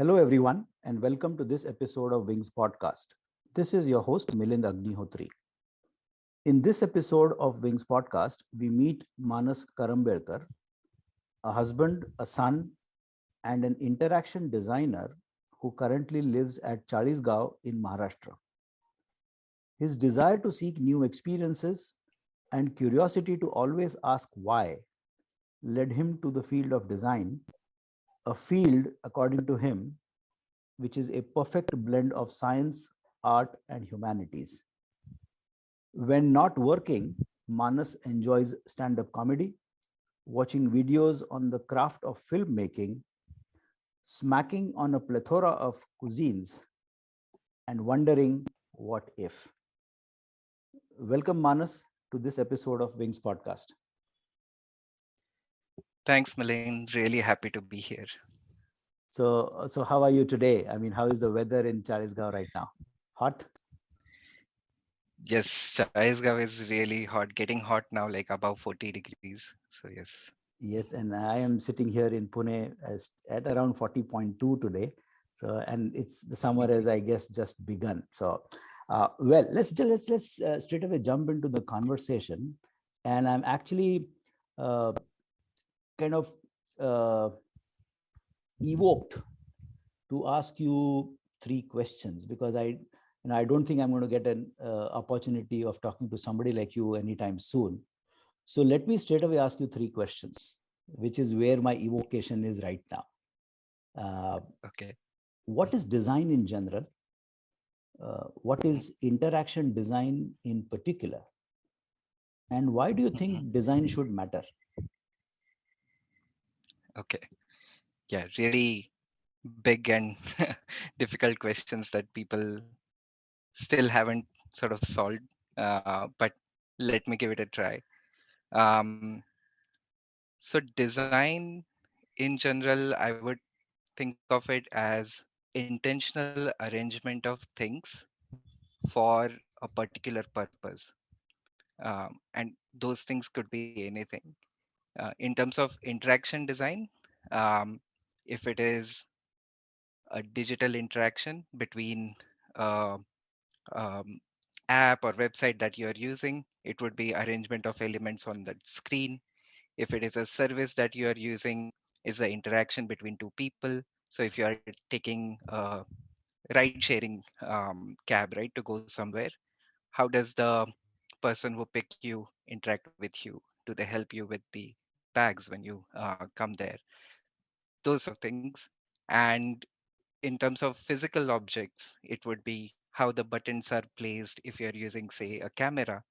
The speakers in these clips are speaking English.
Hello, everyone, and welcome to this episode of Wings Podcast. This is your host, Milind Agnihotri. In this episode of Wings Podcast, we meet Manas Karambelkar, a husband, a son, and an interaction designer who currently lives at Chalisgaon in Maharashtra. His desire to seek new experiences and curiosity to always ask why led him to the field of design, a field, according to him, which is a perfect blend of science, art, and humanities. When not working, Manas enjoys stand up comedy, watching videos on the craft of filmmaking, smacking on a plethora of cuisines, and wondering what if. Welcome, Manas, to this episode of Wings Podcast. Thanks, Milind. Really happy to be here. So how are you today? I mean, how is the weather in Chalisgaon right now? Hot? Yes, Chalisgaon is really hot, getting hot now, like above 40 degrees. So, yes. Yes, and I am sitting here in Pune at around 40.2 today. So, and it's the summer has, I guess, just begun. So, well, let's straight away jump into the conversation. And I'm actually uh, kind of uh, evoked to ask you three questions because I don't think I'm going to get an opportunity of talking to somebody like you anytime soon. So let me straight away ask you three questions, which is where my evocation is right now. Uh, Okay. what is design in general? What Mhm, is interaction design in particular? And why do you mhm. think design should matter? Okay. Yeah, really big and difficult questions that people still haven't sort of solved. But let me give it a try. Um, so, design in general, I would think of it as intentional arrangement of things for a particular purpose. And those things could be anything. In terms of interaction design, um, if it is a digital interaction between uh, um, app or website that you're using, it would be arrangement of elements on the screen. If it is a service that you are using, it's the interaction between two people. So if you are taking a ride sharing cab, right, to go somewhere, how does the person who pick you interact with you? Do they help you with the bags when you come there? Those sort of things. And in terms of physical objects, it would be how the buttons are placed if you're using, say, a camera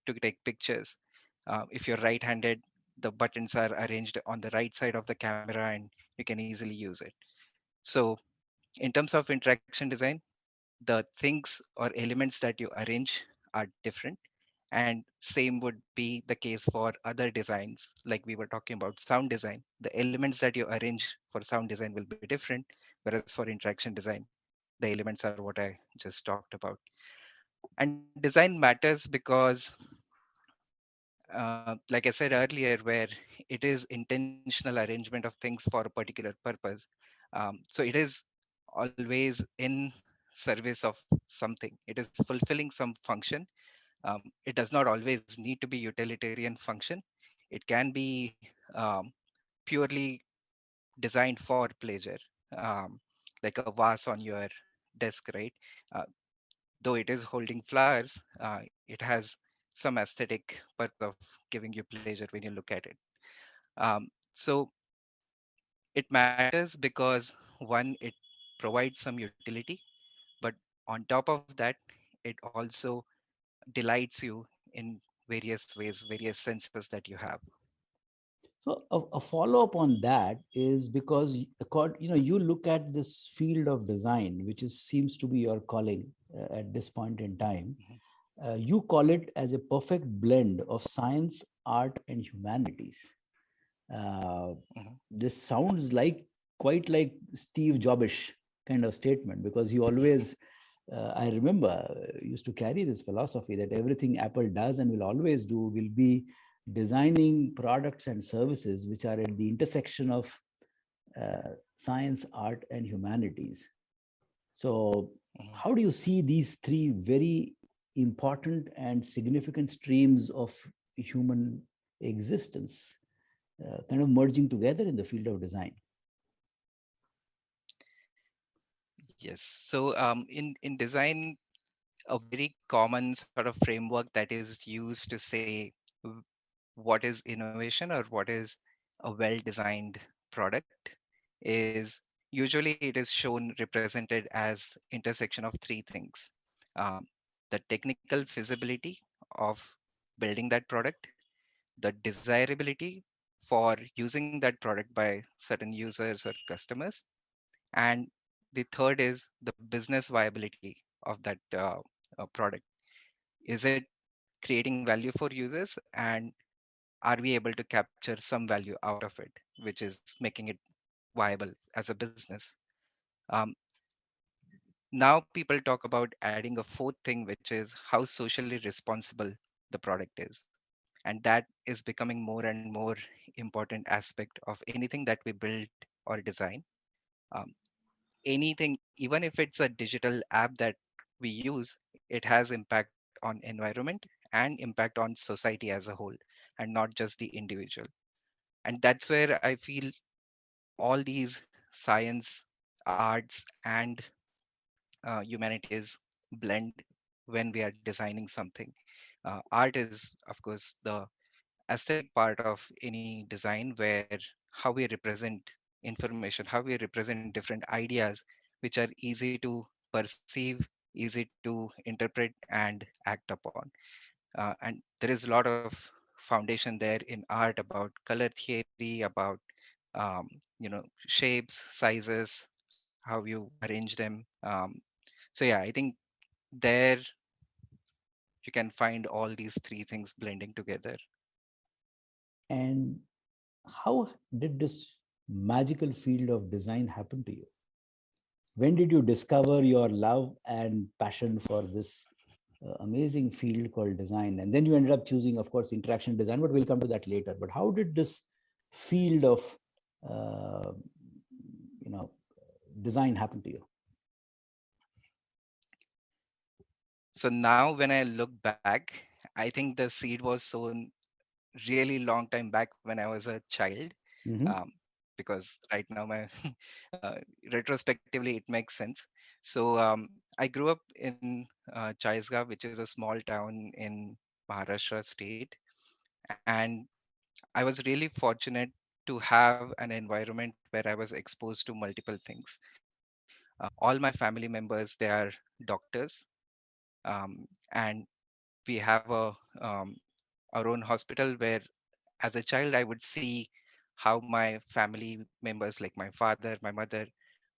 to take pictures. If you're right handed, the buttons are arranged on the right side of the camera and you can easily use it. So, in terms of interaction design, the things or elements that you arrange are different, and same would be the case for other designs. Like we were talking about sound design, the elements that you arrange for sound design will be different, whereas for interaction design, the elements are what I just talked about. And design matters because like I said earlier, where it is intentional arrangement of things for a particular purpose. So it is always in service of something. It is fulfilling some function. It does not always need to be utilitarian function. It can be purely designed for pleasure, um, like a vase on your desk, right? Uh, though it is holding flowers, it has some aesthetic purpose of giving you pleasure when you look at it. So it matters because one, it provides some utility, but on top of that, it also delights you in various ways, various senses that you have. So a follow up on that is because you look at this field of design, which is seems to be your calling at this point in time. Mhm, You call it as a perfect blend of science, art, and humanities. Uh, mhm, this sounds like quite like Steve Jobbish kind of statement because he always, I remember, used to carry this philosophy that everything Apple does and will always do will be designing products and services which are at the intersection of science, art, and humanities. So, Mhm. how do you see these three very important and significant streams of human existence kind of merging together in the field of design? Yes. So in design, a very common sort of framework that is used to say w- what is innovation or what is a well-designed product is usually it is shown represented as intersection of three things. Um, the technical feasibility of building that product, the desirability for using that product by certain users or customers, and the third is the business viability of that product. Is it creating value for users, and are we able to capture some value out of it, which is making it viable as a business? um, Now people talk about adding a fourth thing, which is how socially responsible the product is, and that is becoming more and more important aspect of anything that we build or design. um, Anything, even if it's a digital app that we use, it has impact on environment and impact on society as a whole, and not just the individual. And that's where I feel all these science, arts, and humanities blend when we are designing something. Art is, of course, the aesthetic part of any design, where how we represent information, how we represent different ideas, which are easy to perceive, easy to interpret and act upon. And there is a lot of foundation there in art about color theory, about shapes, sizes, how you arrange them. So yeah, I think there you can find all these three things blending together. And how did this magical field of design happen to you? When did you discover your love and passion for this amazing field called design? And then you ended up choosing, of course, interaction design, but we'll come to that later. But how did this field of uh, you know design happen to you? So now when I look back, I think the seed was sown really long time back when I was a child. Hmm. Um, because right now my uh, retrospectively it makes sense. So I grew up in Chalisgaon, which is a small town in Maharashtra state, and I was really fortunate to have an environment where I was exposed to multiple things. All my family members, they are doctors, and we have our own hospital where, as a child, I would see how my family members, like my father, my mother,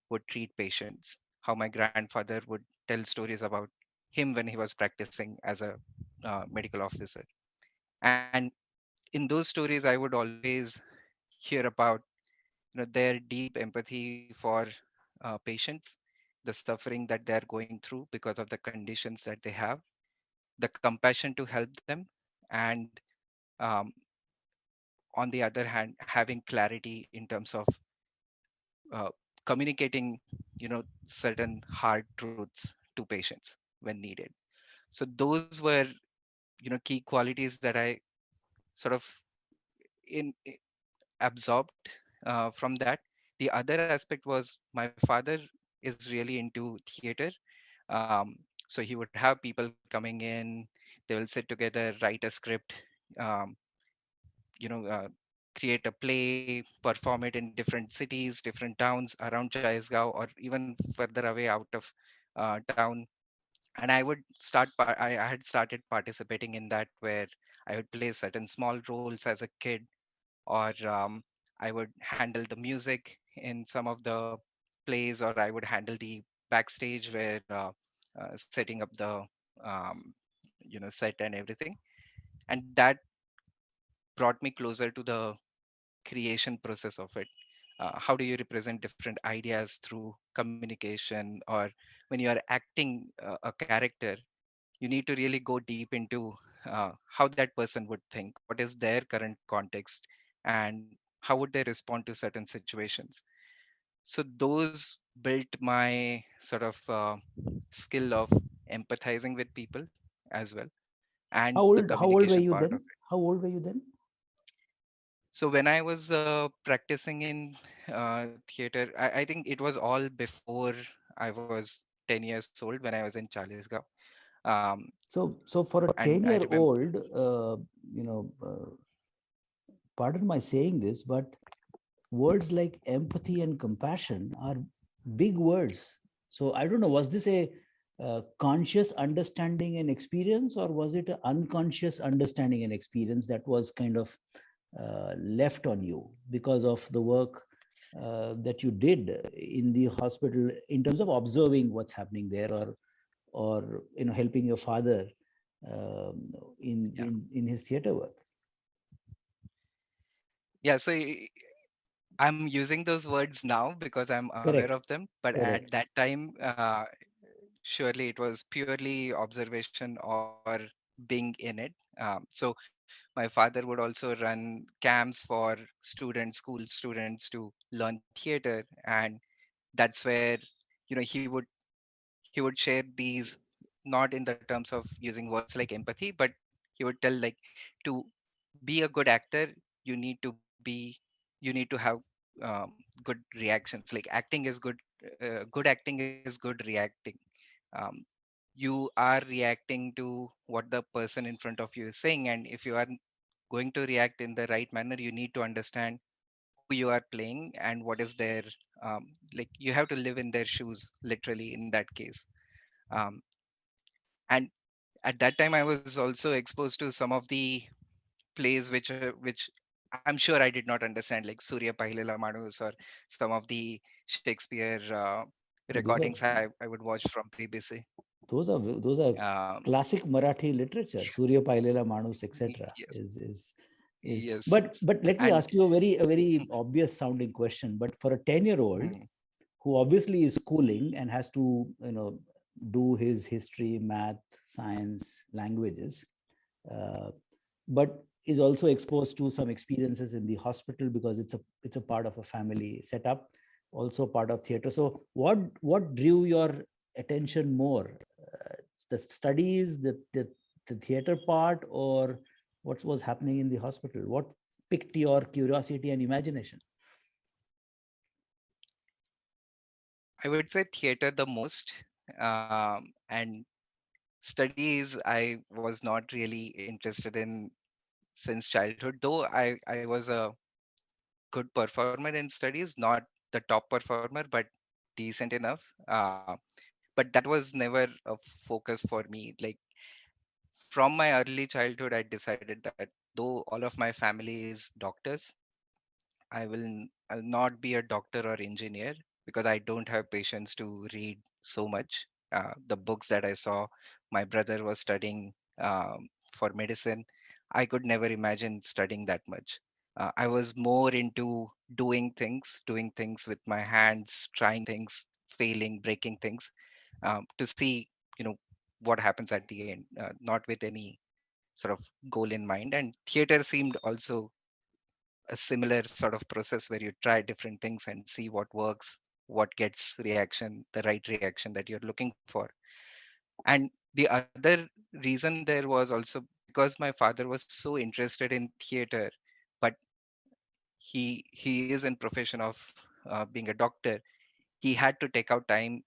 would treat patients, how my grandfather would tell stories about him when he was practicing as a medical officer. And in those stories, I would always hear about their deep empathy for patients, the suffering that they are going through because of the conditions that they have, the compassion to help them, and um, on the other hand, having clarity in terms of uh, communicating, certain hard truths to patients when needed. So those were, key qualities that I sort of in absorbed from that. The other aspect was my father is really into theater. Um, so he would have people coming in, they will sit together, write a script, um, you know, uh, create a play, perform it in different cities, different towns around Chalisgaon, or even further away out of town. And I had started participating in that, where I would play certain small roles as a kid, or I would handle the music in some of the plays, or I would handle the backstage where setting up the um, set and everything. And that brought me closer to the creation process of it. How do you represent different ideas through communication, or when you are acting a character, you need to really go deep into how that person would think, what is their current context, and how would they respond to certain situations. So those built my sort of skill of empathizing with people as well, and the How old were communication you part of then? it. How old were you then? So when I was practicing in theater, I think it was all before I was 10 years old when I was in Chalisgaon. Um, So for a and I 10-year-old, remember, old, you know, pardon my saying this, but words like empathy and compassion are big words. So I don't know, was this a conscious understanding and experience, or was it an unconscious understanding and experience that was kind of left on you because of the work that you did in the hospital in terms of observing what's happening there, or helping your father um, yeah, in his theater work? yeah. So I'm using those words now because I'm aware Correct, of them. But at correct. that time, surely it was purely observation or being in it. So my father would also run camps for students, school students, to learn theater, and that's where he would share these, not in the terms of using words like empathy, but he would tell like, to be a good actor, you need to be you need to have good reactions. Like acting is good, good acting is good reacting. um, you are reacting to what the person in front of you is saying, and if you are going to react in the right manner, you need to understand who you are playing and what is their, like, you have to live in their shoes, literally, in that case. um, and at that time I was also exposed to some of the plays which I'm sure I did not understand, like Surya Pahilela Manus, or some of the Shakespeare Oh, these are recordings I would watch from BBC. those are um, classic Marathi literature. Surya Pailela Manus, etc. yes, Is yes. but let me And ask you a very obvious sounding question. But for a 10-year-old mm, who obviously is schooling and has to do his history, math, science, languages, uh, but is also exposed to some experiences in the hospital because it's a part of a family setup, also part of theater. So what drew your attention more, the studies, the theater part, or what was happening in the hospital? What piqued your curiosity and imagination? I would say theater the most. And studies I was not really interested in since childhood, though I was a good performer in studies, not the top performer, but decent enough. But that was never a focus for me. Like, from my early childhood, I decided that though all of my family is doctors, I'll not be a doctor or engineer, because I don't have patience to read so much. The books that I saw my brother was studying for medicine, I could never imagine studying that much. I was more into doing things with my hands, trying things, failing, breaking things, to see, you know, what happens at the end, not with any sort of goal in mind. And theater seemed also a similar sort of process where you try different things and see what works, what gets reaction, the right reaction that you're looking for. And the other reason there was also because my father was so interested in theater, but he is in profession of being a doctor. He had to take out time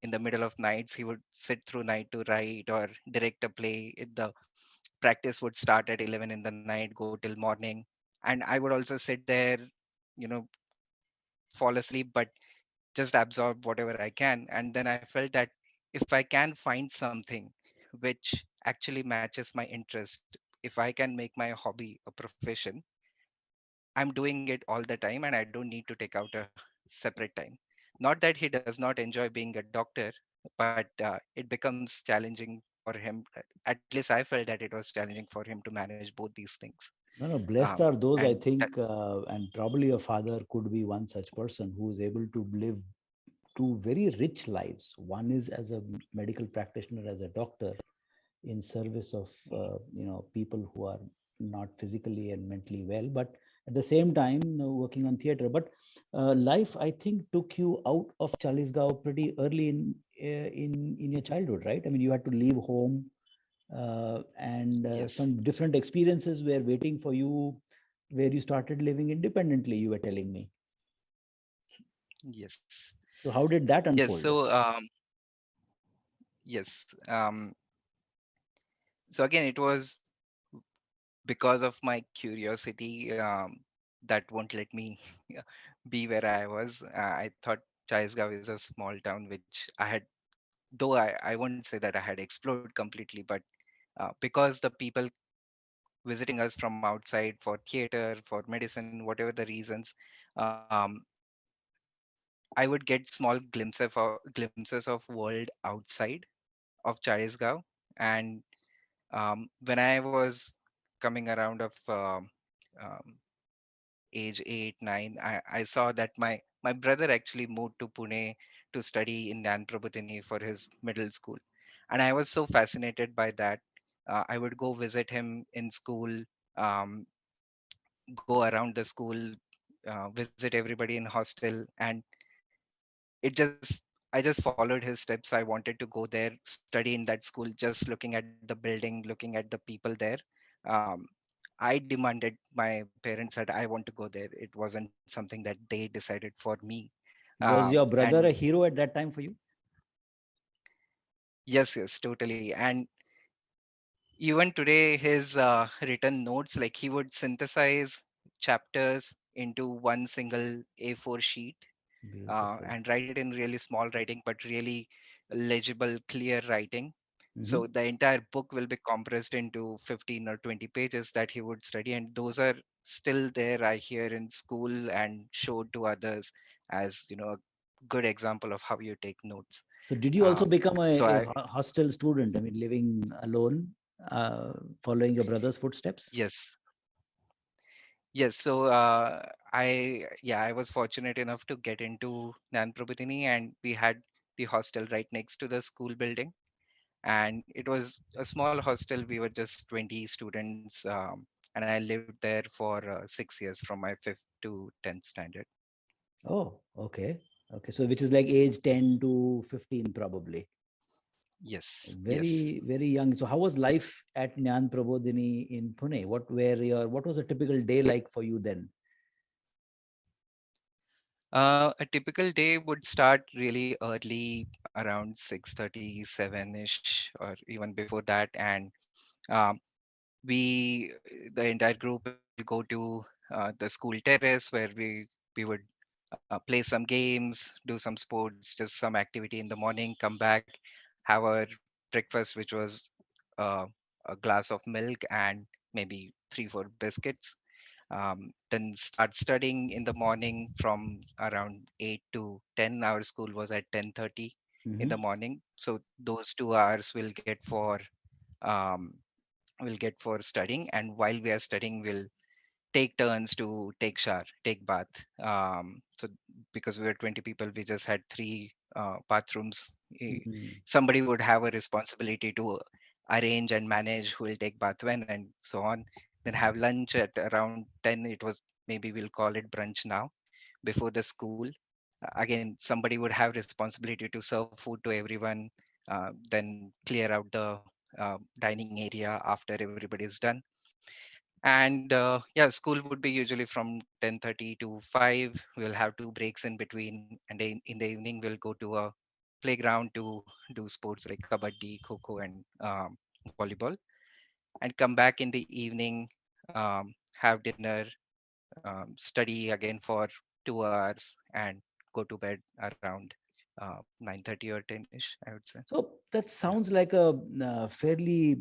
in the middle of nights. He would sit through night to write or direct a play. The practice would start at 11 in the night, go till morning, and I would also sit there, you know, fall asleep, but just absorb whatever I can. And then I felt that if I can find something which actually matches my interest, if I can make my hobby a profession, I'm doing it all the time and I don't need to take out a separate time. Not that he does not enjoy being a doctor, but it becomes challenging for him. At least I felt that it was challenging for him to manage both these things. No, no, blessed are those, I And that, think, and probably a father could be one such person who is able to live two very rich lives. One is as a medical practitioner, as a doctor, in service of mm, people who are not physically and mentally well, but at the same time working on theater. But life, I think, took you out of Chalisgaon pretty early in your childhood, right? I mean, you had to leave home, and Yes, some different experiences were waiting for you, where you started living independently. You were telling me. yes, So how did that yes. unfold? So yes. So again, it was because of my curiosity that won't let me be where I was. I thought Chaisgaon is a small town, which I had, though I won't say that I had explored completely, but because the people visiting us from outside for theater, for medicine, whatever the reasons, um, I would get small glimpses of world outside of Charisgaon. And when I was coming around of um, age 8 9, I saw that my brother actually moved to Pune to study in Nan Prabhutini for his middle school, and I was so fascinated by that. I would go visit him in school, um, go around the school, visit everybody in hostel, and it just I just followed his steps. I wanted to go there, study in that school, just looking at the building, looking at the people there. um, I demanded, my parents said I want to go there. It wasn't something that they decided for me. Was your And brother a hero at that time for you? yes, yes, totally. And even today, his written notes, like he would synthesize chapters into one single A4 sheet, Beautiful. and write it in really small writing, but really legible, clear writing. Hmm. So the entire book will be compressed into 15 or 20 pages that he would study, and those are still there. I hear in school and showed to others as a good example of how you take notes. So did you also Um, become so a I hostel student? I mean, living alone, uh, following your brother's footsteps? yes, yes. So I was fortunate enough to get into Nan Prabhutini, and we had the hostel right next to the school building, and it was a small hostel. We were just 20 students, and I lived there for 6 years, from my 5th to 10th standard. Oh, okay. Okay. So which is like age 10 to 15, probably. Yes, yes. Very, very young. So how was life at Nyan Prabodhini in Pune? What was a typical day like for you then? A typical day would start really early, around 6:30, 7ish, or even before that. And um, we the entire group will go to the school terrace, where we would play some games, do some sports, just some activity in the morning, come back, have our breakfast, which was uh, a glass of milk and maybe 3 4 biscuits. Then start studying in the morning from around 8 to 10. Our school was at 10:30 in the Hmm. morning, so those 2 hours um, we'll get for studying. And while we are studying, we'll take turns to take shower, take bath. So because we were 20 people, we just had three bathrooms. Hmm. Somebody would have a responsibility to arrange and manage who will take bath when, and so on. Then have lunch at around 10. It was, maybe we'll call it brunch now, before the school. Again, somebody would have responsibility to serve food to everyone, then clear out the dining area after everybody's done. And yeah, school would be usually from 10:30 to 5. We'll have 2 breaks in between, and in the evening we'll go to a playground to do sports like kabaddi, kho and volleyball, and come back in the evening, have dinner, study again for 2 hours, and go to bed around 9:30 or 10ish, I would say. So that Yeah. sounds like a fairly,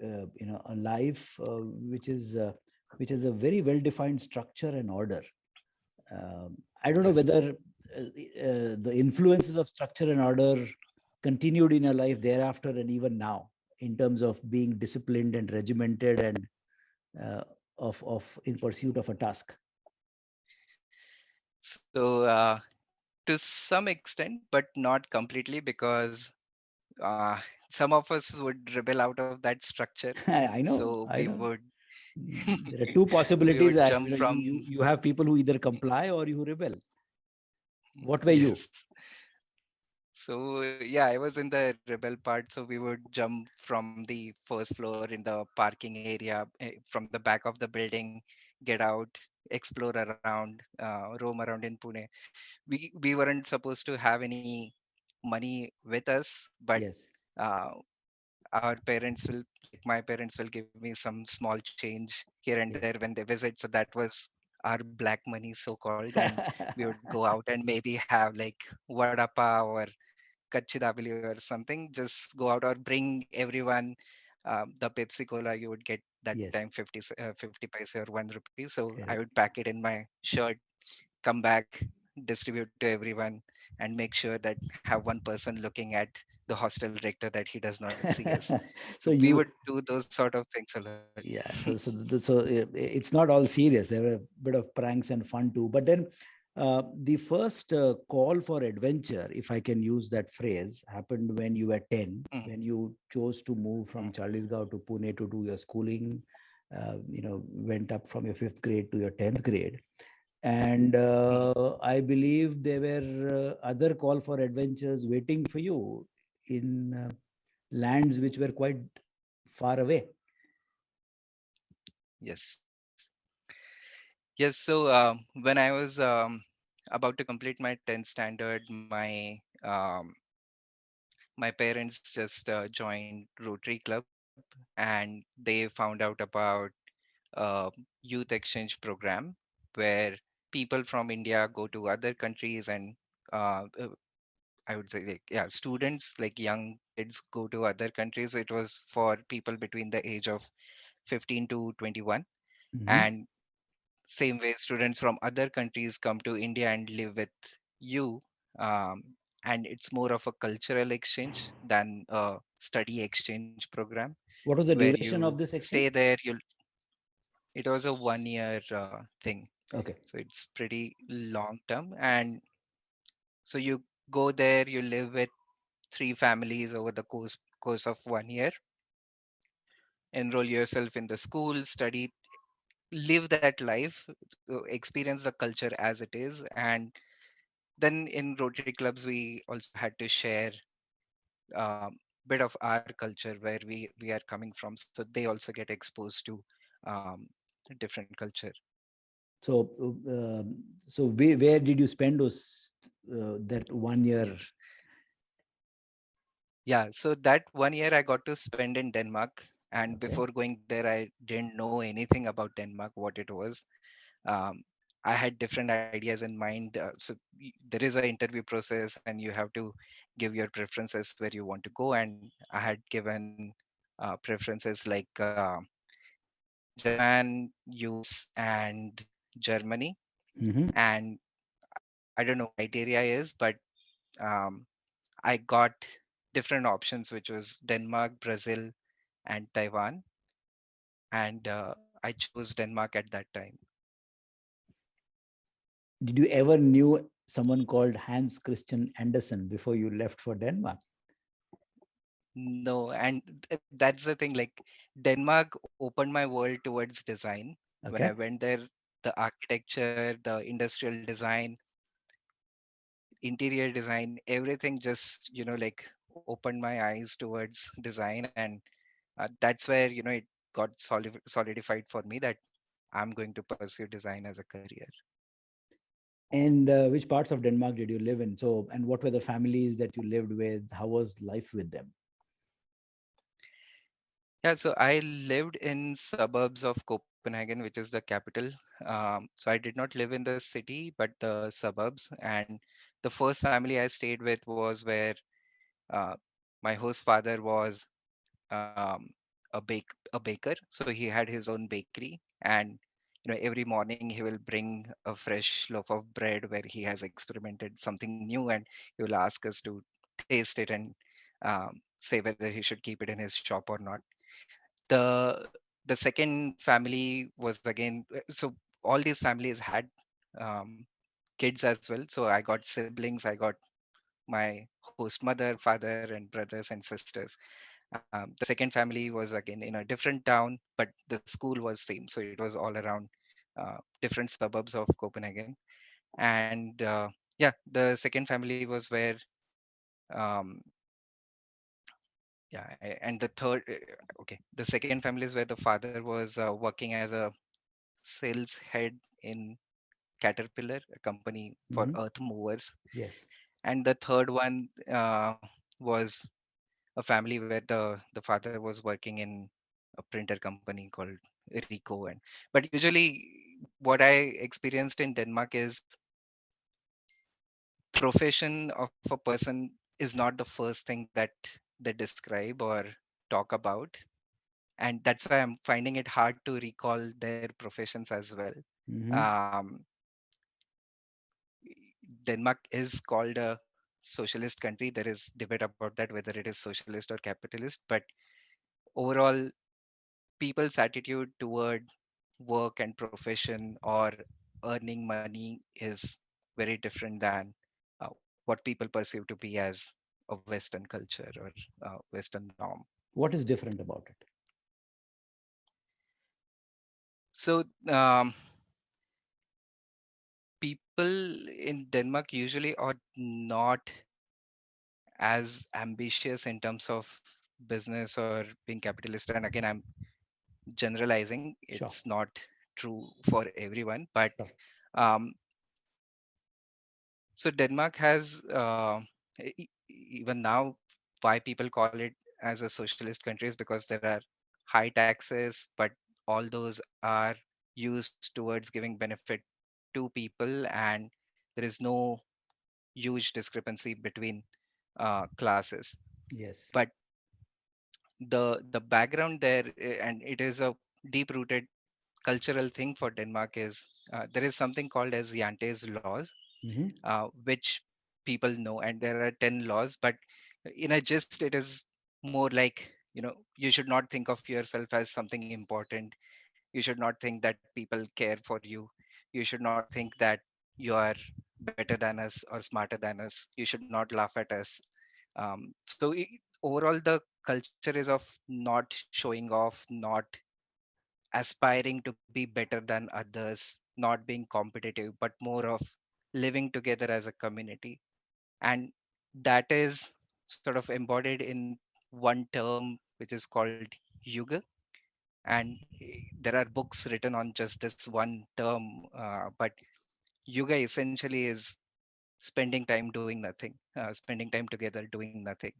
a life which is a very well defined structure and order. I don't know Yes. whether the influences of structure and order continued in your life thereafter and even now, in terms of being disciplined and regimented and uh, of in pursuit of a task. So to some extent, but not completely, because uh, some of us would rebel out of that structure. I know, So I we know. would, There are two We possibilities. would And jump from you have people who either comply or you rebel. What were you? yes. So yeah, I was in the rebel part. So we would jump from the first floor in the parking area, from the back of the building, get out, explore around, roam around in Pune. We weren't supposed to have any money with us, but Yes. uh, our parents will, like my parents will give me some small change here and there Yes. when they visit. So that was our black money, so called, and we would go out and maybe have like vada pav or kachi dabli or something. Just go out or bring everyone the Pepsi Cola you would get that Yes. time 50 paise or 1 rupee. So I Correct. would pack it in my shirt, come back, distribute to everyone, and make sure that have one person looking at the hostel director that he does not see us. So So we would you, do those sort of things a lot. yeah. It's not all serious. There were a bit of pranks and fun too. But then the first call for adventure, if I can use that phrase, happened when you were 10, Mm, when you chose to move mm, from Chalisgaon to Pune to do your schooling. Went up from your fifth grade to your 10th grade. And mm. I believe there were other call for adventures waiting for you in lands which were quite far away. Yes. Yes. So when I was about to complete my 10th standard, my parents just joined Rotary Club, and they found out about a youth exchange program where people from India go to other countries, and I would say, like, yeah, students, like young kids, go to other countries. It was for people between the age of 15 to 21. Mhm. And same way, students from other countries come to India and live with you. Um, and it's more of a cultural exchange than a study exchange program What was the where duration you of this stay exchange? there. It was a 1 year thing. Okay. So it's pretty long term. And so you go there, you live with three families over the course of 1 year, enroll yourself in the school, study, live that life, experience the culture as it is. And then in Rotary clubs, we also had to share um, bit of our culture where we are coming from, so they also get exposed to um, different culture. So, where did you spend those that 1 year? Yes. Yeah, so that 1 year I got to spend in Denmark. And Okay. before going there, I didn't know anything about Denmark, what it was. um, I had different ideas in mind. There is an interview process, and you have to give your preferences where you want to go. And I had given preferences like Japan, US, and Germany. Hmm. And I don't know what criteria is, but um, I got different options, which was Denmark, Brazil, and Taiwan. And I chose Denmark at that time. Did you ever knew someone called Hans Christian Andersen before you left for Denmark? No, and that's the thing. Like, Denmark opened my world towards design. When I Okay. went there, the architecture, the industrial design, interior design, everything just, like, opened my eyes towards design. And that's where, it got solidified for me that I'm going to pursue design as a career. And which parts of Denmark did you live in? So, and what were the families that you lived with? How was life with them? Yeah, so I lived in suburbs of Copenhagen, which is the capital. So I did not live in the city, but the suburbs. And the first family I stayed with was where uh, my host father was um, a baker. So he had his own bakery, and every morning he will bring a fresh loaf of bread where he has experimented something new, and he will ask us to taste it and say whether he should keep it in his shop or not. The second family was again, so all these families had um, kids as well. So I got siblings, I got my host mother, father, and brothers and sisters. The second family was again in a different town, but the school was same. So it was all around different suburbs of Copenhagen. And yeah, the second family was where um, yeah, and the third okay, the second family is where the father was working as a sales head in Caterpillar, a company for Hmm. earth movers. Yes. And the third one was a family where the father was working in a printer company called Rico. And but usually what I experienced in Denmark is profession of a person is not the first thing that they describe or talk about, and that's why I'm finding it hard to recall their professions as well. Hmm. um, Denmark is called a socialist country. There is debate about that whether it is socialist or capitalist, but overall people's attitude toward work and profession or earning money is very different than what people perceive to be as a Western culture or Western norm. What is different about it? So um, people in Denmark usually are not as ambitious in terms of business or being capitalist. And again, I'm generalizing. Sure. It's not true for everyone, but Sure. um, so Denmark has even now why people call it as a socialist country is because there are high taxes, but all those are used towards giving benefit to people, and there is no huge discrepancy between classes. Yes. But the background there, and it is a deep rooted cultural thing for Denmark, is there is something called as Yante's laws, Hmm. which people know, and there are 10 laws. But in a gist, it is more like, you should not think of yourself as something important. You should not think that people care for you. You should not think that you are better than us or smarter than us. You should not laugh at us. Overall, the culture is of not showing off, not aspiring to be better than others, not being competitive, but more of living together as a community. And that is sort of embodied in one term, which is called yuga. And there are books written on just this one term, but yuga essentially is spending time doing nothing, spending time together doing nothing.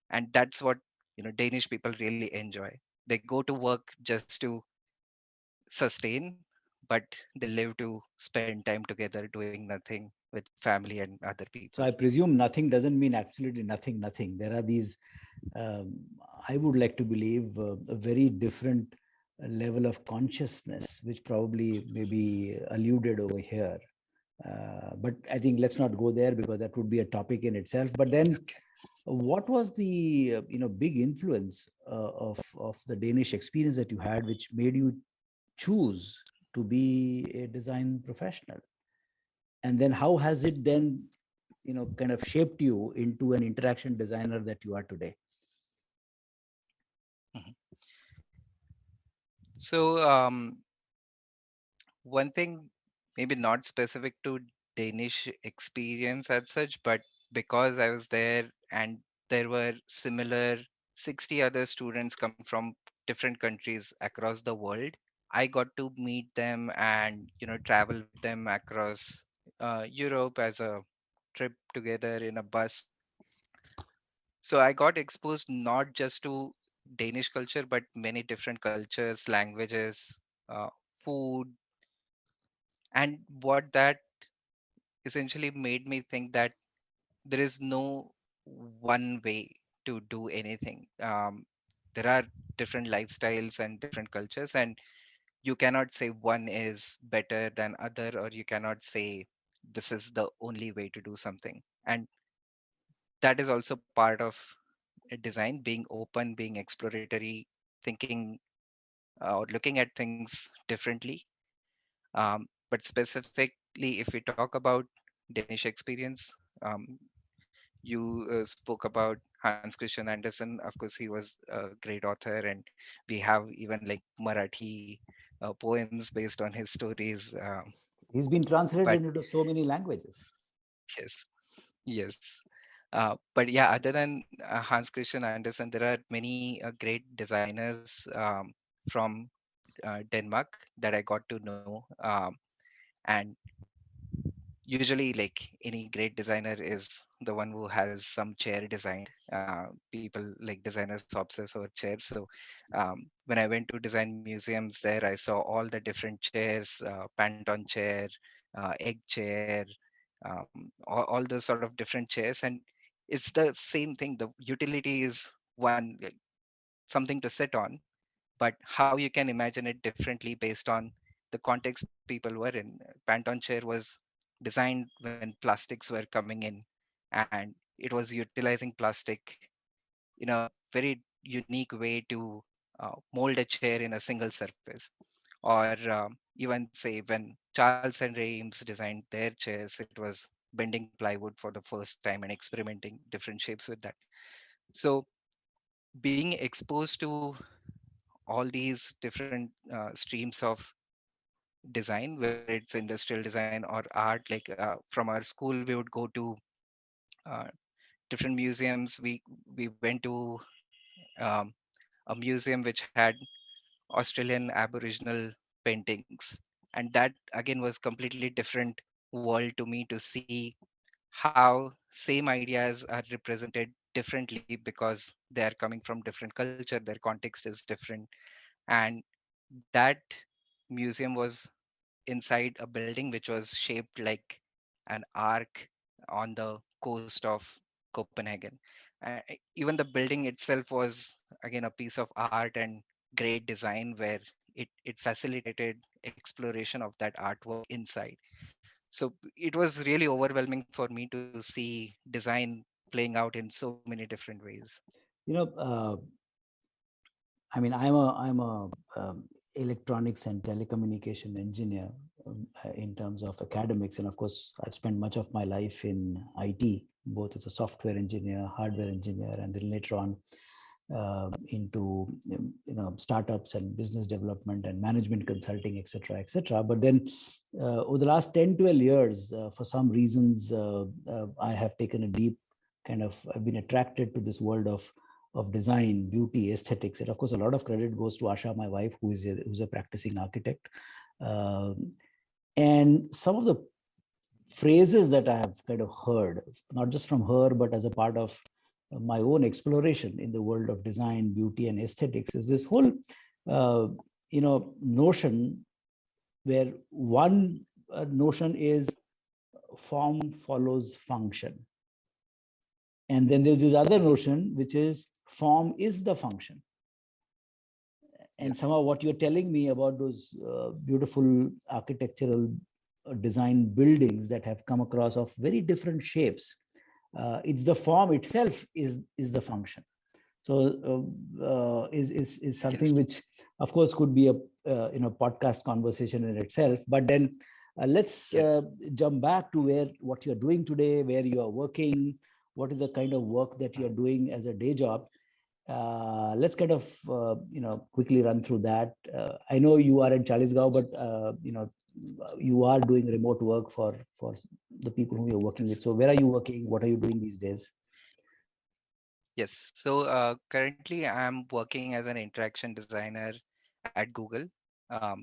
And that's what Danish people really enjoy. They go to work just to sustain, but they live to spend time together doing nothing with family and other people. So I presume nothing doesn't mean absolutely nothing, nothing. There are these, um, I would like to believe, a very different level of consciousness, which probably may be alluded over here. But I think let's not go there because that would be a topic in itself. But then, Okay. what was the big influence of the Danish experience that you had, which made you choose to be a design professional? And then how has it then kind of shaped you into an interaction designer that you are today? Mhm. So one thing, maybe not specific to Danish experience as such, but because I was there and there were similar 60 other students coming from different countries across the world, I got to meet them and travel with them across Europe as a trip together in a bus. So I got exposed not just to Danish culture, but many different cultures, languages, food, and what that essentially made me think that there is no one way to do anything. There are different lifestyles and different cultures, and you cannot say one is better than other, or you cannot say this is the only way to do something. And that is also part of design, being open, being exploratory, thinking or looking at things differently. But specifically, if we talk about Danish experience, you spoke about Hans Christian Andersen. Of course, he was a great author, and we have even like Marathi poems based on his stories. He's been translated But into so many languages. yes, yes. But yeah, other than Hans Christian Andersen, there are many great designers from Denmark that I got to know. And usually, like any great designer is the one who has some chair designed. People like designers obsess over chairs. So when I went to design museums there, I saw all the different chairs, Panton chair, egg chair, all those sort of different chairs. And it's the same thing. The utility is one, like, something to sit on, but how you can imagine it differently based on the context people were in. Panton chair was designed when plastics were coming in, and it was utilizing plastic in a very unique way to mold a chair in a single surface. Or even say when Charles and Reims designed their chairs, it was bending plywood for the first time and experimenting different shapes with that. So being exposed to all these different streams of design, whether it's industrial design or art, like from our school we would go to uh, different museums. We went to um, a museum which had Australian aboriginal paintings, and that again was completely different world to me, to see how same ideas are represented differently because they are coming from different culture, their context is different. And that museum was inside a building which was shaped like an arc on the coast of Copenhagen. Even the building itself was again a piece of art and great design, where it facilitated exploration of that artwork inside. So it was really overwhelming for me to see design playing out in so many different ways. You know, I mean, I'm a electronics and telecommunication engineer in terms of academics, and of course, I've spent much of my life in IT, both as a software engineer, hardware engineer, and then later on into startups and business development and management consulting, etc., etc. But then over the last 10, 12 years, for some reasons, I have taken a deep kind of, I've been attracted to this world of design, beauty, aesthetics. And of course, a lot of credit goes to Asha, my wife, who's a practicing architect. And some of the phrases that I have kind of heard, not just from her, but as a part of my own exploration in the world of design, beauty, and aesthetics, is this whole, uh, notion where one notion is form follows function. And then there's this other notion, which is form is the function. And Yes, somehow what you're telling me about those beautiful architectural design buildings that have come across of very different shapes, it's the form itself is the function. So is something yes, which, of course, could be a podcast conversation in itself. But then let's yes, jump back to what you're doing today, where you are working, what is the kind of work that you're doing as a day job. Let's kind of quickly run through that. I know you are in Chalisgaon, but you are doing remote work for the people whom you're working with. yes. So where are you working? What are you doing these days? Yes. So currently, I'm working as an interaction designer at Google.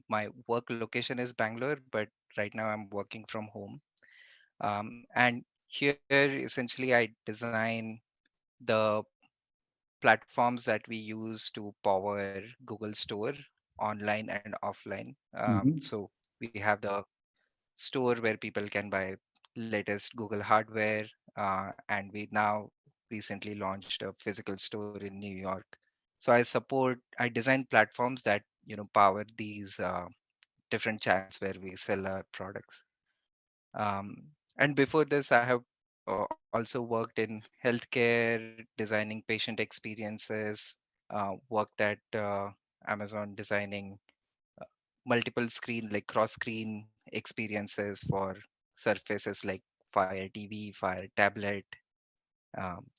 My work location is Bangalore, but right now I'm working from home. And here, essentially, I design the platforms that we use to power Google Store online and offline. Mhm. So we have the store where people can buy latest Google hardware, and we now recently launched a physical store in New York. So I design platforms that power these different channels where we sell our products. Um, and before this, I have also worked in healthcare, designing patient experiences, worked at Amazon designing multiple screen, like cross screen experiences for surfaces like Fire TV, Fire tablet,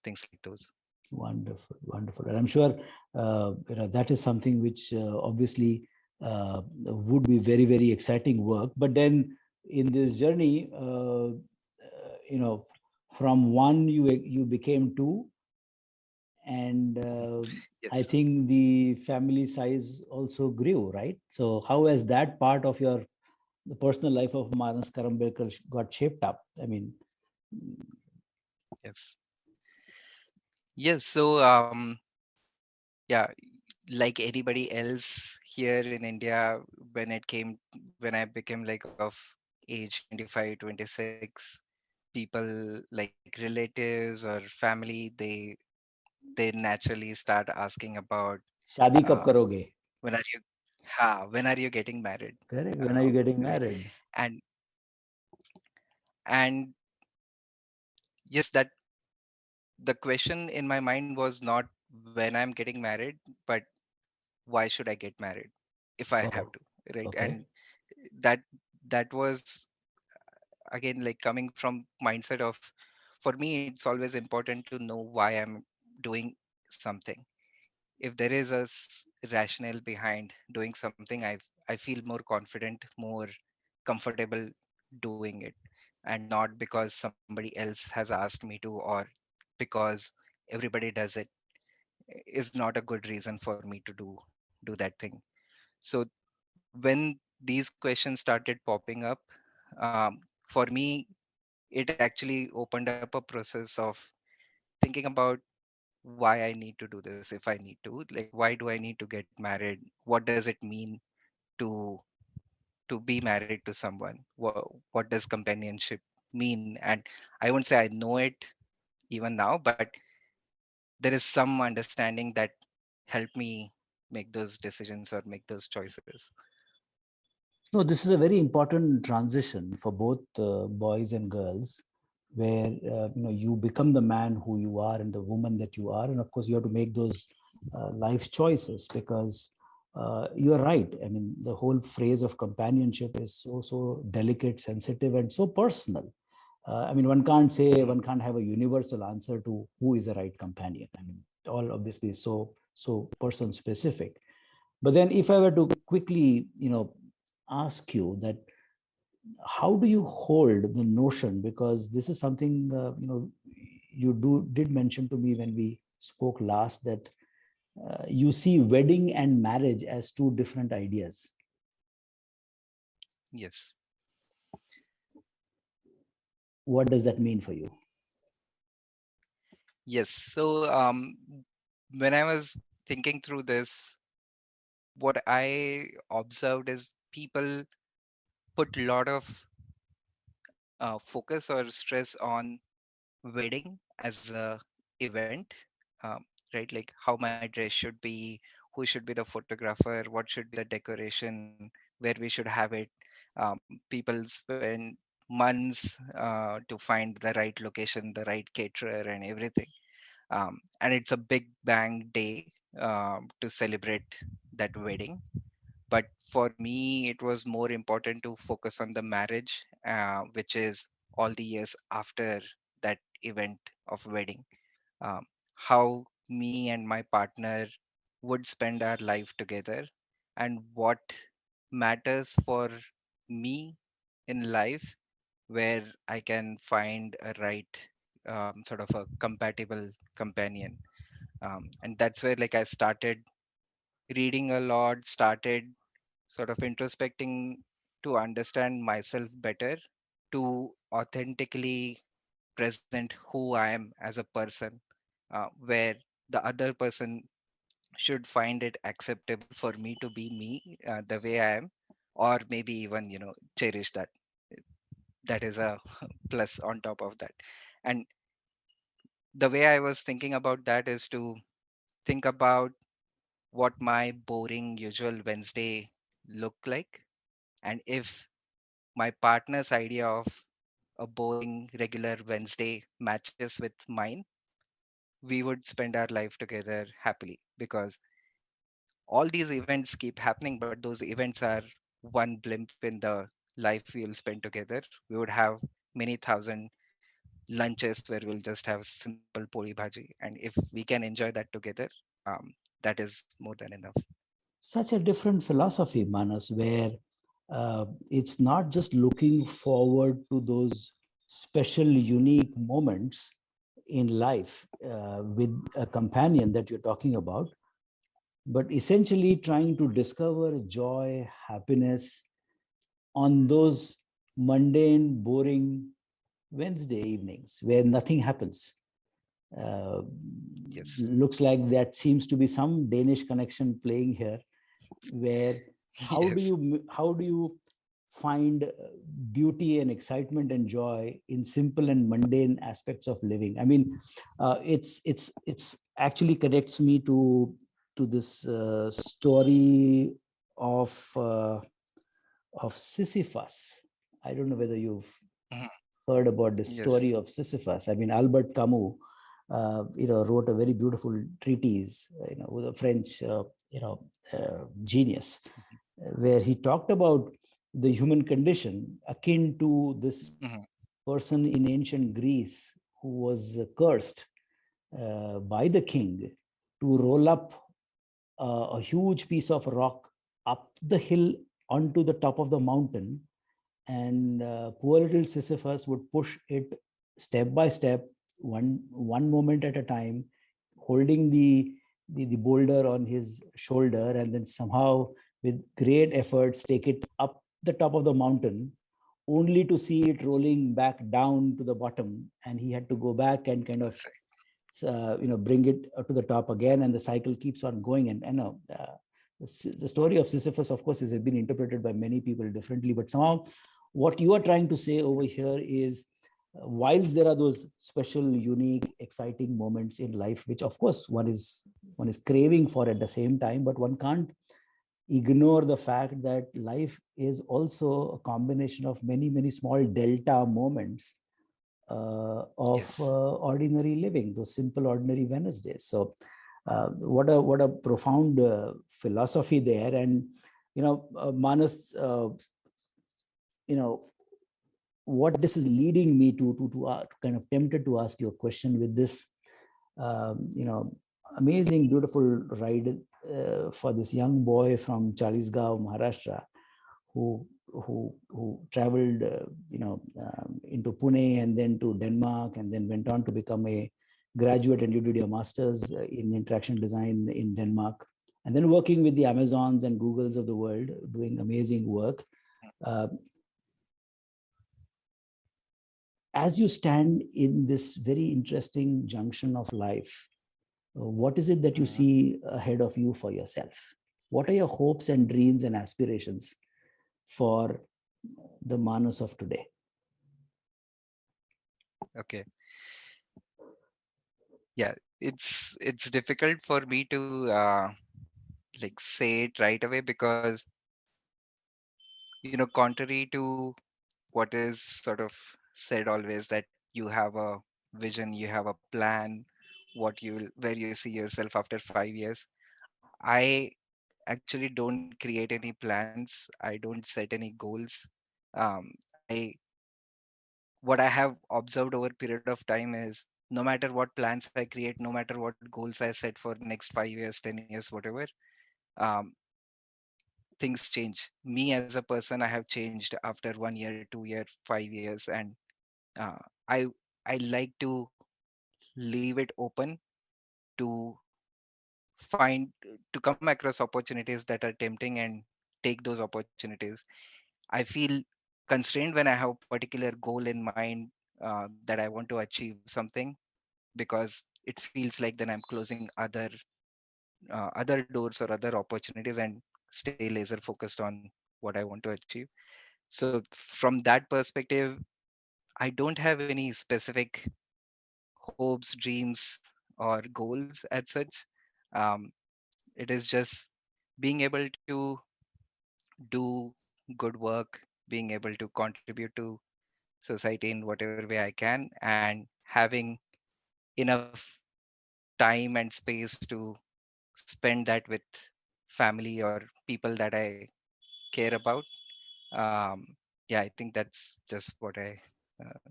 things like those. Wonderful, wonderful. And I'm sure that is something which obviously would be very, very exciting work. But then in this journey, you know, from one you became two, and I Yes. think the family size also grew, right? So how has that part of your the personal life of Manas Karambelkar got shaped up? I mean, Yes. Yes. So yeah, like anybody else here in India, when it came, when I became like of age 25, 26, people like relatives or family, they naturally start asking about शादी कब uh, करोगे? when are you when are you getting married? Correct. When are you getting Right. married? And and yes, that the question in my mind was not when I'm getting married, but why should I get married if I have Oh, to, right? okay. And that that was again like coming from mindset of, for me it's always important to know why I'm doing something. If there is a rationale behind doing something, I feel more confident, more comfortable doing it, and not because somebody else has asked me to, or because everybody does it, is not a good reason for me to do that thing. So when these questions started popping up, for me it actually opened up a process of thinking about why I need to do this. If I need to, like, why do I need to get married? What does it mean to be married to someone? What does companionship mean? And I won't say I know it even now, but there is some understanding that helped me make those decisions or make those choices. No, this is a very important transition for both boys and girls, where you become the man who you are and the woman that you are, and of course you have to make those life choices because you are right. I mean, the whole phrase of companionship is so delicate, sensitive, and so personal. I mean, one Mhm. can't have a universal answer to who is the right companion. I mean, all obviously is so person specific. But then, if I were to quickly, ask you that, how do you hold the notion? Because this is something you did mention to me when we spoke last that you see wedding and marriage as two different ideas. Yes. What does that mean for you? Yes. So when I was thinking through this, what I observed is people put a lot of focus or stress on wedding as a event, um, right? Like how my dress should be, who should be the photographer, what should be the decoration, where we should have it. People spend months to find the right location, the right caterer, and everything. And it's a big bang day to celebrate that wedding. But for me it was more important to focus on the marriage, which is all the years after that event of wedding. How me and my partner would spend our life together, and what matters for me in life, where I can find a right sort of a compatible companion. And that's where like I started reading a lot, started sort of introspecting to understand myself better, to authentically present who I am as a person, where the other person should find it acceptable for me to be me, the way I am, or maybe even cherish that. That is a plus on top of that. And the way I was thinking about that is to think about what my boring usual Wednesday look like, and if my partner's idea of a boring regular Wednesday matches with mine, we would spend our life together happily, because all these events keep happening, but those events are one blimp in the life we'll spend together. We would have many thousand lunches where we'll just have simple poli bhaji, and if we can enjoy that together, um, that is more than enough. Such a different philosophy, Manas, where it's not just looking forward to those special, unique moments in life with a companion that you're talking about, but essentially trying to discover joy, happiness on those mundane, boring Wednesday evenings where nothing happens. Uh, Yes. Looks like that seems to be some Danish connection playing here, where Yes. how do you find beauty and excitement and joy in simple and mundane aspects of living? I mean, it's actually connects me to this story of uh, of Sisyphus. I don't know whether you've Mhm. heard about the Yes. story of Sisyphus. I mean, Albert Camus, wrote a very beautiful treatise, with a French, genius, where he talked about the human condition akin to this Mhm. person in ancient Greece who was cursed by the king to roll up a huge piece of rock up the hill onto the top of the mountain, and poor little Sisyphus would push it step by step, one moment at a time, holding the boulder on his shoulder, and then somehow with great efforts take it up the top of the mountain, only to see it rolling back down to the bottom, and he had to go back and kind of That's right. bring it to the top again, and the cycle keeps on going. And the story of Sisyphus, of course, has been interpreted by many people differently, but somehow what you are trying to say over here is, whilst there are those special, unique, exciting moments in life, which of course one is craving for at the same time, but one can't ignore the fact that life is also a combination of many, many small delta moments of Yes. ordinary living, those simple ordinary Wednesdays. So what a profound philosophy there. And Manas, you know what this is leading me to kind of tempted to ask you a question with this amazing, beautiful ride for this young boy from Chalisgaon, Maharashtra, who traveled into Pune and then to Denmark, and then went on to become a graduate, and you did your master's in interaction design in Denmark, and then working with the Amazons and Googles of the world, doing amazing work. Uh, as you stand in this very interesting junction of life, what is it that you Mhm. see ahead of you for yourself? What are your hopes and dreams and aspirations for the Manas of today? Okay. Yeah, it's difficult for me to like say it right away, because contrary to what is sort of said always, that you have a vision, you have a plan, where you see yourself after 5 years. I actually don't create any plans. I don't set any goals. I What I have observed over a period of time is, no matter what plans I create, no matter what goals I set for next 5 years, 10 years, whatever, um, things change. Me as a person, I have changed after 1 year, 2 year, 5 years, and uh, I I like to leave it open to find to come across opportunities that are tempting and take those opportunities. I feel constrained when I have a particular goal in mind, that I want to achieve something, because it feels like then I'm closing other doors or other opportunities, and stay laser focused on what I want to achieve. So from that perspective, I don't have any specific hopes, dreams, or goals as such. Um, it is just being able to do good work, being able to contribute to society in whatever way I can, and having enough time and space to spend that with family or people that I care about. Yeah, I think that's just what I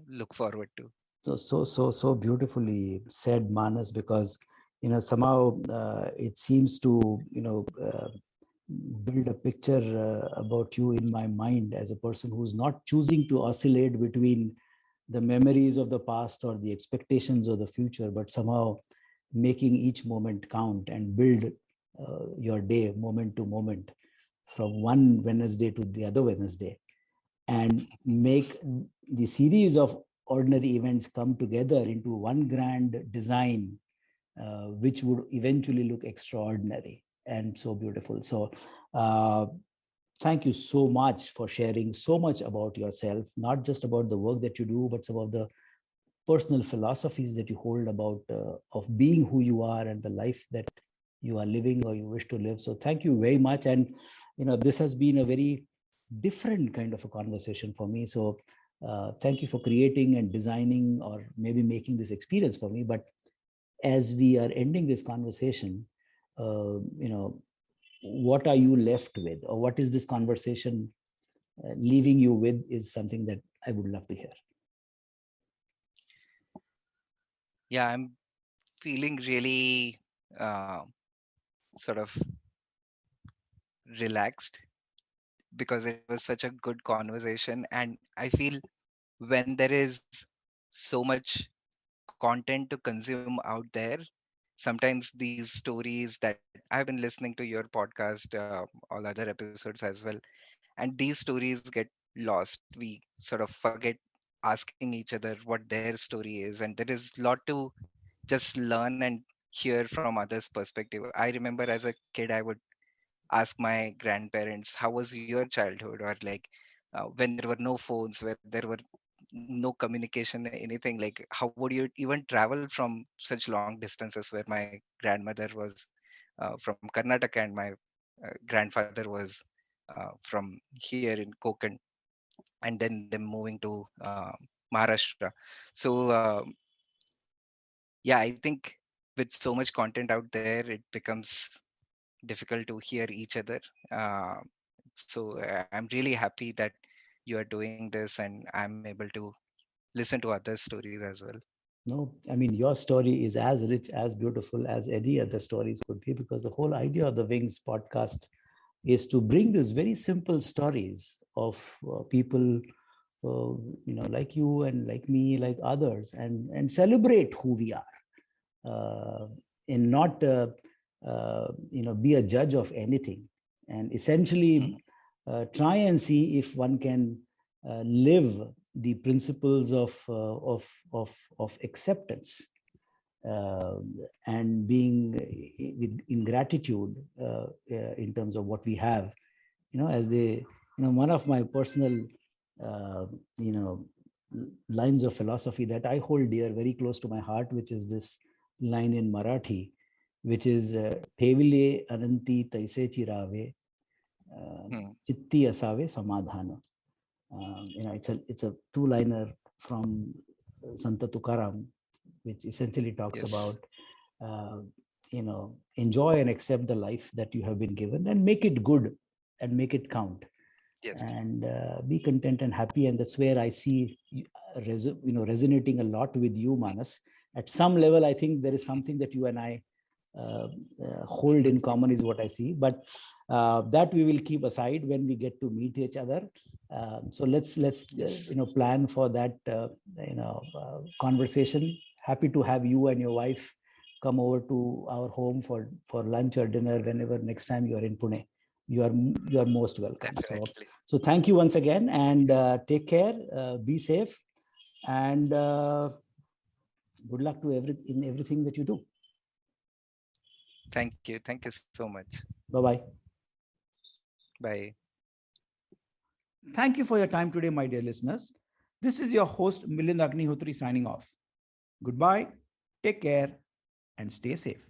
look forward to. So beautifully said, Manas, because somehow it seems to build a picture about you in my mind as a person who's not choosing to oscillate between the memories of the past or the expectations of the future, but somehow making each moment count and build your day moment to moment from one Wednesday to the other Wednesday, and make the series of ordinary events come together into one grand design, which would eventually look extraordinary and so beautiful. So, uh, thank you so much for sharing so much about yourself, not just about the work that you do, but some of the personal philosophies that you hold about of being who you are and the life that you are living or you wish to live. So thank you very much. And this has been a very different kind of a conversation for me. So thank you for creating and designing or maybe making this experience for me. But as we are ending this conversation, what are you left with, or what is this conversation leaving you with, is something that I would love to hear. Yeah, I'm feeling really sort of relaxed because it was such a good conversation. And I feel when there is so much content to consume out there, sometimes these stories that I've been listening to your podcast, all other episodes as well, and these stories get lost. We sort of forget asking each other what their story is, and there is a lot to just learn and hear from others' perspective. I remember as a kid, I would ask my grandparents, how was your childhood? Or like when there were no phones, where there were no communication, anything, like how would you even travel from such long distances, where my grandmother was from Karnataka and my grandfather was from here in Konkan, and then them moving to Maharashtra. So yeah, I think with so much content out there, it becomes difficult to hear each other. Uh, so I'm really happy that you are doing this, and I'm able to listen to other stories as well. No, I mean, your story is as rich, as beautiful as any other stories could be, because the whole idea of the Wings podcast is to bring these very simple stories of people, like you and like me, like others, and celebrate who we are, uh, and not, be a judge of anything, and essentially try and see if one can live the principles of acceptance, uh, and being with in gratitude, in terms of what we have, as they, one of my personal uh, you know lines of philosophy that I hold dear, very close to my heart, which is this line in Marathi, which is ठेविले अनंती तैसे चिरावे, Hmm. चित्ती असावे समाधान. It's a two-liner from Santa Tukaram, which essentially talks Yes. about uh, enjoy and accept the life that you have been given and make it good and make it count, Yes. and be content and happy. And that's where I see resonating a lot with you, Manas. At some level, I think there is something that you and I uh, hold in common, is what I see. But that we will keep aside when we get to meet each other. So let's Yes. plan for that conversation. Happy to have you and your wife come over to our home for lunch or dinner whenever next time you are in Pune. You are most welcome. So Definitely. so thank you once again, and take care. Be safe, and good luck to in everything that you do. Thank you. Thank you so much. Bye bye. Bye. Thank you for your time today, my dear listeners. This is your host, Milind Agnihotri, signing off. Goodbye, take care, and stay safe.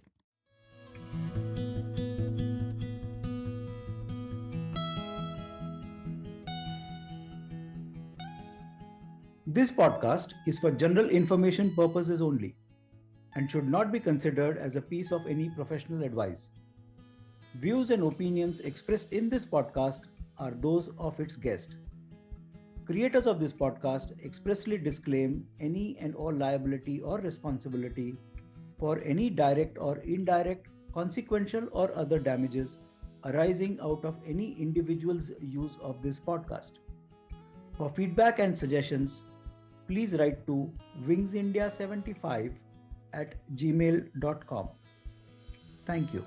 This podcast is for general information purposes only and should not be considered as a piece of any professional advice. Views and opinions expressed in this podcast are those of its guest. Creators of this podcast expressly disclaim any and all liability or responsibility for any direct or indirect, consequential, or other damages arising out of any individual's use of this podcast. For feedback and suggestions, please write to wingsindia75 at gmail.com. Thank you.